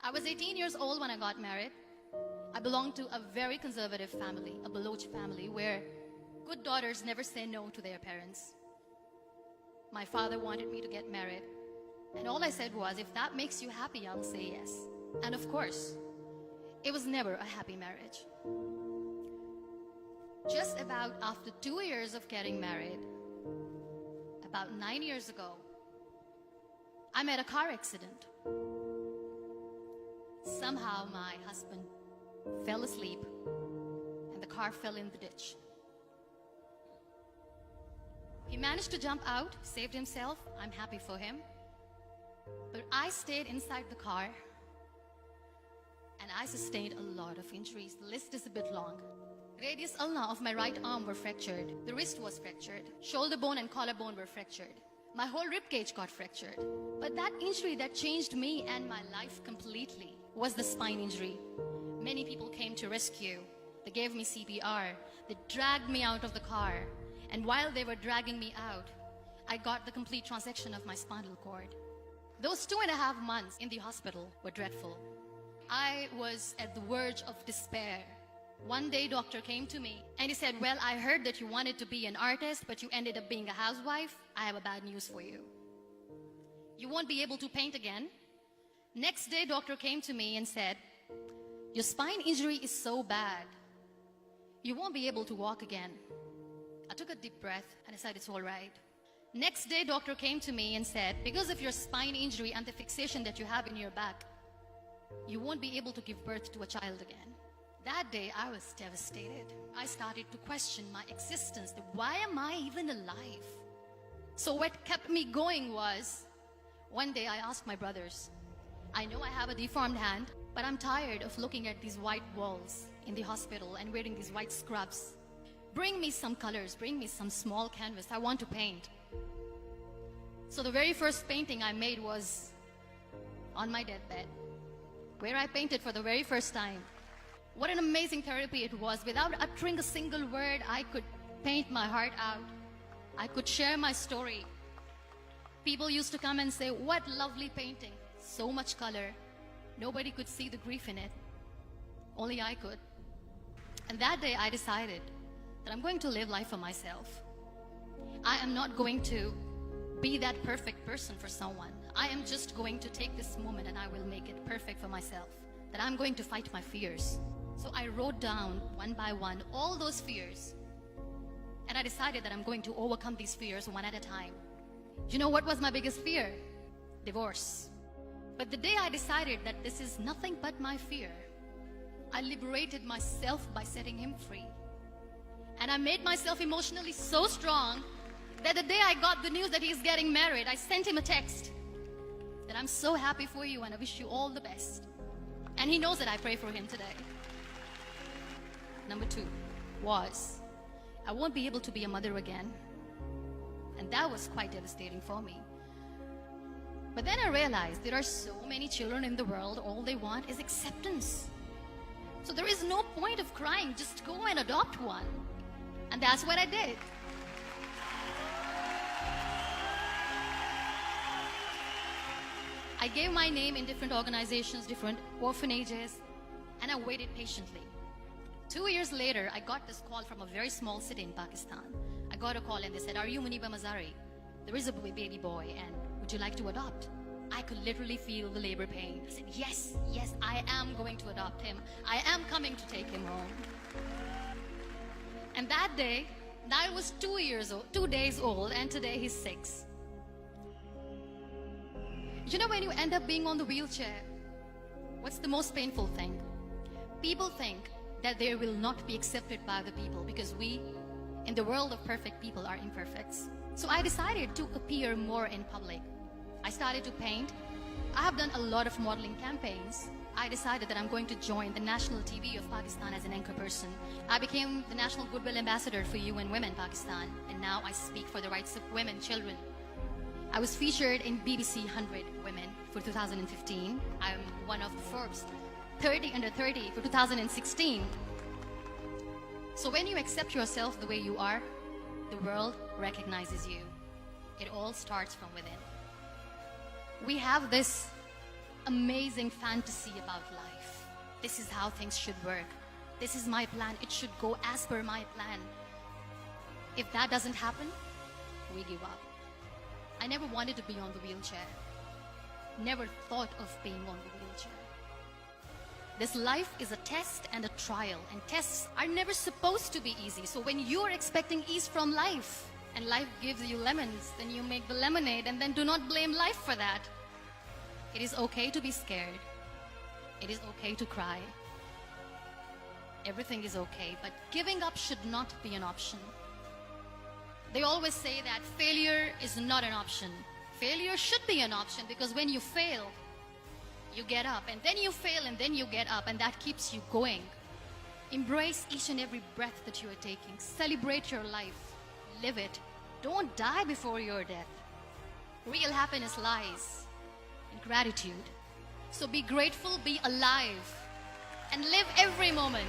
I was 18 years old when I got married. I belonged to a very conservative family, a Baloch family, where good daughters never say no to their parents. My father wanted me to get married, and all I said was, if that makes you happy, I'll say yes. And of course, it was never a happy marriage. Just about after 2 years of getting married, about 9 years ago, I met a car accident. Somehow my husband fell asleep and the car fell in the ditch. He managed to jump out, saved himself. I'm happy for him. But I stayed inside the car and I sustained a lot of injuries. The list is a bit long. Radius ulna of my right arm were fractured. The wrist was fractured. Shoulder bone and collarbone were fractured. My whole rib cage got fractured. But that injury that changed me and my life completely was the spine injury. Many people came to rescue. They gave me CPR. They dragged me out of the car. And while they were dragging me out, I got the complete transection of my spinal cord. Those 2.5 months in the hospital were dreadful. I was at the verge of despair. One day, doctor came to me and he said, well, I heard that you wanted to be an artist, but you ended up being a housewife. I have a bad news for you. You won't be able to paint again. Next day, doctor came to me and said, your spine injury is so bad, you won't be able to walk again. I took a deep breath and I said, it's all right. Next day, doctor came to me and said, because of your spine injury and the fixation that you have in your back, you won't be able to give birth to a child again. That day, I was devastated. I started to question my existence. Why am I even alive? So what kept me going was, one day I asked my brothers, I know I have a deformed hand, but I'm tired of looking at these white walls in the hospital and wearing these white scrubs. Bring me some colors, bring me some small canvas. I want to paint. So the very first painting I made was on my deathbed, where I painted for the very first time. What an amazing therapy it was. Without uttering a single word, I could paint my heart out. I could share my story. People used to come and say, what lovely painting. So much color. Nobody could see the grief in it. Only I could. And that day I decided that I'm going to live life for myself. I am not going to be that perfect person for someone. I am just going to take this moment and I will make it perfect for myself. That I'm going to fight my fears. So I wrote down one by one all those fears. And I decided that I'm going to overcome these fears one at a time. You know what was my biggest fear? Divorce. But the day I decided that this is nothing but my fear, I liberated myself by setting him free. And I made myself emotionally so strong that the day I got the news that he's getting married, I sent him a text that I'm so happy for you and I wish you all the best. And he knows that I pray for him today. Number 2 was, I won't be able to be a mother again. And that was quite devastating for me. But then I realized there are so many children in the world, all they want is acceptance. So there is no point of crying, just go and adopt one. And that's what I did. I gave my name in different organizations, different orphanages, and I waited patiently. 2 years later, I got this call from a very small city in Pakistan. I got a call and they said, are you Muniba Mazari? There is a baby boy and would you like to adopt? I could literally feel the labor pain. I said, yes, I am going to adopt him. I am coming to take him home. And that day, I was 2 days old, and today he's 6. You know, when you end up being on the wheelchair, what's the most painful thing? People think that they will not be accepted by the people because we, in the world of perfect people, are imperfects. So I decided to appear more in public. I started to paint. I have done a lot of modeling campaigns. I decided that I'm going to join the national TV of Pakistan as an anchor person. I became the National Goodwill Ambassador for UN Women Pakistan, and now I speak for the rights of women, children. I was featured in BBC 100 Women for 2015. I'm one of the Forbes 30 under 30 for 2016. So when you accept yourself the way you are, the world recognizes you. It all starts from within. We have this amazing fantasy about life. This is how things should work. This is my plan. It should go as per my plan. If that doesn't happen, we give up. I never wanted to be on the wheelchair. Never thought of being on the wheelchair. This life is a test and a trial, and tests are never supposed to be easy. So when you're expecting ease from life, and life gives you lemons, then you make the lemonade, and then do not blame life for that. It is okay to be scared. It is okay to cry. Everything is okay, but giving up should not be an option. They always say that failure is not an option. Failure should be an option, because when you fail, you get up, and then you fail, and then you get up, and that keeps you going. Embrace each and every breath that you are taking. Celebrate your life. Live it. Don't die before your death. Real happiness lies in gratitude. So be grateful, be alive, and live every moment.